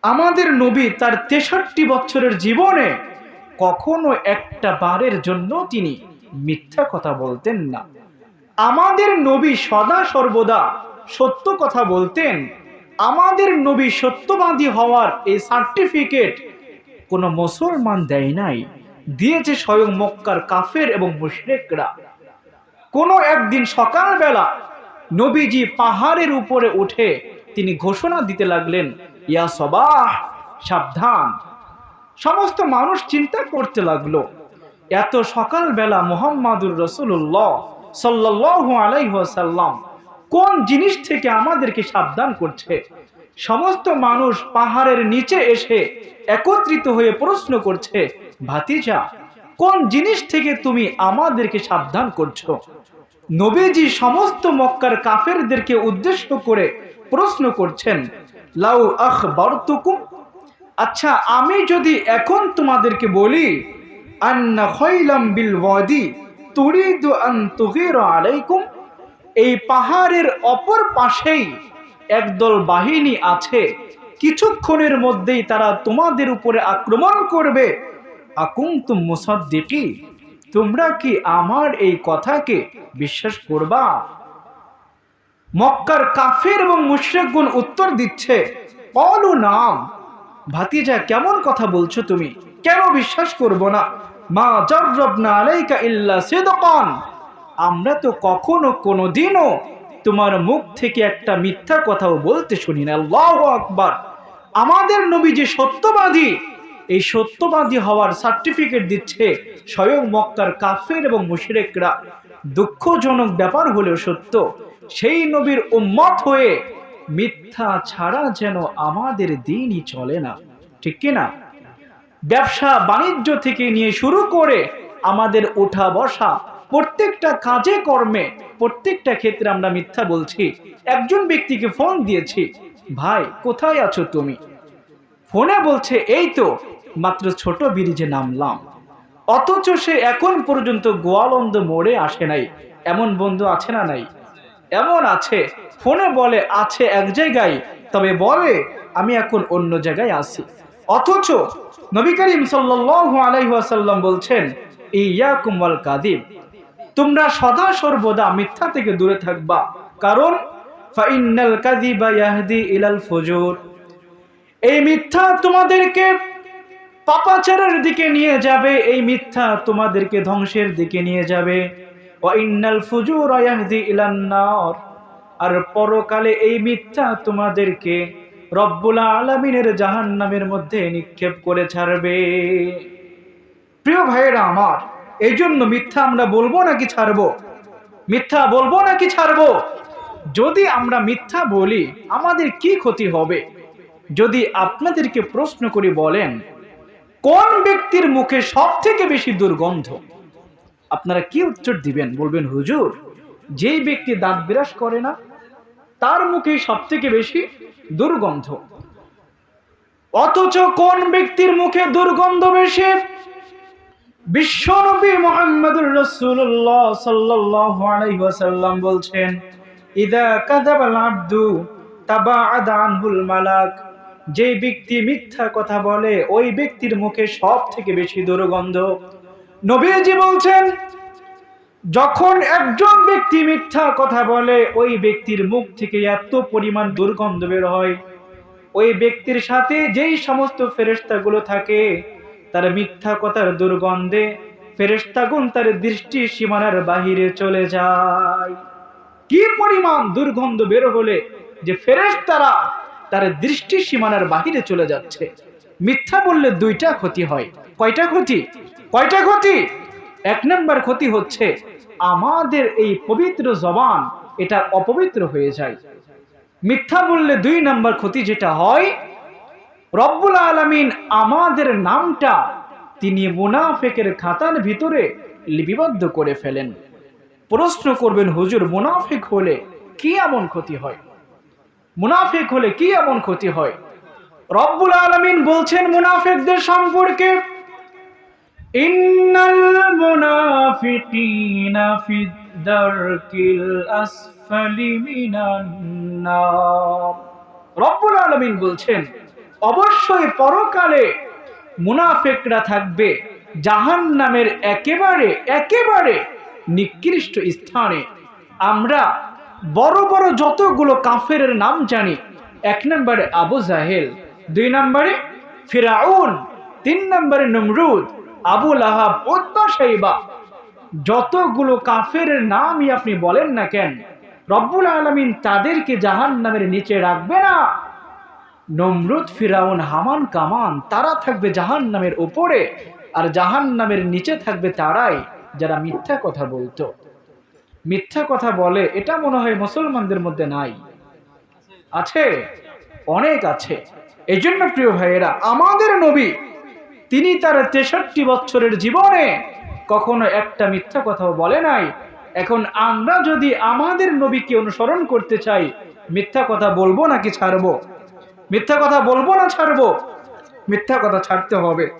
আমাদের নবী তার 63 বছরের জীবনে কখনো একটা বারের জন্য তিনি মিথ্যা কথা বলতেন না। আমাদের নবী সদা সর্বদা সত্য কথা বলতেন। আমাদের নবী সত্যবাদী হওয়ার এই সার্টিফিকেট কোনো মুসলমান দেয় নাই, দিয়েছে স্বয়ং মক্কার কাফের এবং মুশরিকরা। কোনো একদিন সকালবেলা নবীজি পাহাড়ের উপরে উঠে তিনি ঘোষণা দিতে লাগলেন, ইয়া সবাহ, সাবধান। সমস্ত মানুষ চিন্তা করতে লাগলো, এত সকালবেলা মুহাম্মাদুর রাসূলুল্লাহ সাল্লাল্লাহু আলাইহি ওয়াসাল্লাম কোন জিনিস থেকে আমাদেরকে সাবধান করছে। সমস্ত মানুষ পাহাড়ের নিচে এসে একত্রিত হয়ে প্রশ্ন করছে, ভাতিজা, কোন জিনিস থেকে তুমি আমাদেরকে সাবধান করছো? নবীজি সমস্ত মক্কার কাফেরদেরকে উদ্দেশ্য করে প্রশ্ন করছেন, লাউ আখবারতুকুম, আচ্ছা আমি যদি এখন তোমাদেরকে বলি, আন্না খাইলাম বিল ওয়াদি তুরিদু আন তুগীরা আলাইকুম, এই পাহাড়ের অপর পাশেই একদল বাহিনী আছে, কিছুক্ষণের মধ্যেই তারা তোমাদের উপরে আক্রমণ করবে, আকুনতুম মুসাদ্দিকি, তোমরা কি আমার এই কথাকে বিশ্বাস করবা? মক্কার কাফের এবং মুশরিকগণ উত্তর দিচ্ছে, ক্বালু নাম, ভাতিজা কেমন কথা বলছো তুমি, কেন বিশ্বাস করব না? মা জাররাবনা আলাইকা ইল্লা সিদকান, আমরা তো কখনো কোনোদিনও তোমার মুখ থেকে একটা মিথ্যা কথাও বলতে শুনি না। আল্লাহু আকবার। আমাদের নবী যে সত্যবাদী, এই সত্যবাদী হওয়ার সার্টিফিকেট দিচ্ছে স্বয়ং মক্কার কাফের এবং মুশরিকরা। দুঃখজনক ব্যাপার হলেও সত্য, সেই নবীর উম্মত হয়ে মিথ্যা ছাড়া যেন আমাদের দিনই চলে না, ঠিক কিনা? ব্যবসা বাণিজ্য থেকে নিয়ে শুরু করে আমাদের ওঠা বসা, প্রত্যেকটা কাজে কর্মে, প্রত্যেকটা ক্ষেত্রে আমরা মিথ্যা বলছি। একজন ব্যক্তিকে ফোন দিয়েছি, ভাই কোথায় আছো তুমি? ফোনে বলছে, এই তো মাত্র ছোট ব্রিজে নামলাম, অথচ সে এখন পর্যন্ত গোয়ালন্দ মোড়ে আসে নাই। এমন বন্ধু আছে না নাই? এমন আছে, ফোনে বলে আছে এক জায়গায়, তবে বলে আমি এখন অন্য জায়গায় আছি। অথচ নবী করিম সাল্লাল্লাহু আলাইহি ওয়াসাল্লাম বলছেন, ইয়াকুম ওয়াল কাযিব, তোমরা সদা সর্বদা মিথ্যা থেকে দূরে থাকবা, কারণ ফাইন্নাল কাযিবা ইয়াহদি ইলাল ফুজুর, এই মিথ্যা তোমাদেরকে পাপাচারের দিকে নিয়ে যাবে, এই মিথ্যা তোমাদেরকে ধ্বংসের দিকে নিয়ে যাবে। ওয়া ইন্নাল ফুজুরা ইয়াহদি ইলান নার, আর পরকালে এই মিথ্যা তোমাদেরকে রব্বুল আলামিনের জাহান্নামের মধ্যে নিক্ষেপ করে ছাড়বে। প্রিয় ভাইয়েরা আমার, এই জন্য মিথ্যা আমরা বলবো নাকি ছাড়বো? মিথ্যা বলবো নাকি ছাড়বো? যদি আমরা মিথ্যা বলি আমাদের কি ক্ষতি হবে? যদি আপনাদেরকে প্রশ্ন করি, বলেন কোন ব্যক্তির মুখে সব থেকে বেশি দুর্গন্ধ? আপনারা কি উত্তর দিবেন? বলবেন, হুজুর, যেই ব্যক্তি দাঁত বিরাস করে না তার মুখে সব থেকে বেশি দুর্গন্ধ। অথচ কোন ব্যক্তির মুখে দুর্গন্ধ বেশি? বিশ্বনবী মুহাম্মদুর রাসূলুল্লাহ সাল্লাল্লাহু আলাইহি ওয়াসাল্লাম বলছেন, ইযা কাযাবাল আবদু তাবাআদা আনহুল মালাক, যে ব্যক্তি মিথ্যা কথা বলে ওই ব্যক্তির মুখে সব থেকে বেশি দুর্গন্ধ। নবীজি বলছেন, যখন একজন ব্যক্তি মিথ্যা কথা বলে ওই ব্যক্তির মুখ থেকে এত পরিমাণ দুর্গন্ধ বের হয়, ওই ব্যক্তির সাথে যেই সমস্ত ফেরেশতাগুলো থাকে তার মিথ্যা কথার দুর্গন্ধে ফেরেশতাগণ তার দৃষ্টি সীমানার বাহিরে চলে যায়। কি পরিমাণ দুর্গন্ধ বের হলে যে ফেরেশতারা তার দৃষ্টি সীমানার বাহিরে চলে যাচ্ছে। মিথ্যা বললে দুইটা ক্ষতি হয়। কয়টা ক্ষতি? কয়টা ক্ষতি? এক নম্বর ক্ষতি হচ্ছে আমাদের এই পবিত্র জবান এটা অপবিত্র হয়ে যায়। মিথ্যা বললে দুই নম্বর ক্ষতি যেটা হয়, রব্বুল আলামিন আমাদের নামটা তিনি মুনাফিকের খাতার ভিতরে লিপিবদ্ধ করে ফেলেন। প্রশ্ন করবেন, হুজুর মুনাফিক হলে কি এমন ক্ষতি হয়? মুনাফিক হলে কি এমন ক্ষতি হয়? রব্বুল আলামিন বলছেন মুনাফিকদের সম্পর্কে, ইন্নাল মুনাফিকিনা ফিদ দারকিল আসফালি মিনান নার। রব্বুল আলামিন বলছেন অবশ্যই পরকালে মুনাফিকরা থাকবে জাহান্নামের একেবারে নিকৃষ্ট স্থানে। আমরা বড় বড় যতগুলো কাফেরের নাম জানি, 1 নম্বরে আবু জাহেল, 2 নম্বরে ফিরাউন, 3 নম্বরে নমরুদ, আবু লাহাব, উতবা, শাইবা, যতগুলো কাফেরের নামই আপনি বলেন না কেন, রব্বুল আলামিন তাদেরকে জাহান্নামের নিচে রাখবে না। নমরুদ, ফিরাউন, হামান, কামান তারা থাকবে জাহান্নামের উপরে, আর জাহান্নামের নিচে থাকবে তারাই যারা মিথ্যা কথা বলতো। মিথ্যা কথা বলে এটা মনে হয় মুসলমানদের মধ্যে নাই, আছে, অনেক আছে। এই জন্য প্রিয় ভাইয়েরা, আমাদের নবী তিনি তার 63 বছরের জীবনে কখনো একটা মিথ্যা কথাও বলে নাই। এখন আমরা যদি আমাদের নবীকে অনুসরণ করতে চাই, মিথ্যা কথা বলবো নাকি ছাড়বো? মিথ্যা কথা বলবো না ছাড়বো? মিথ্যা কথা ছাড়তে হবে।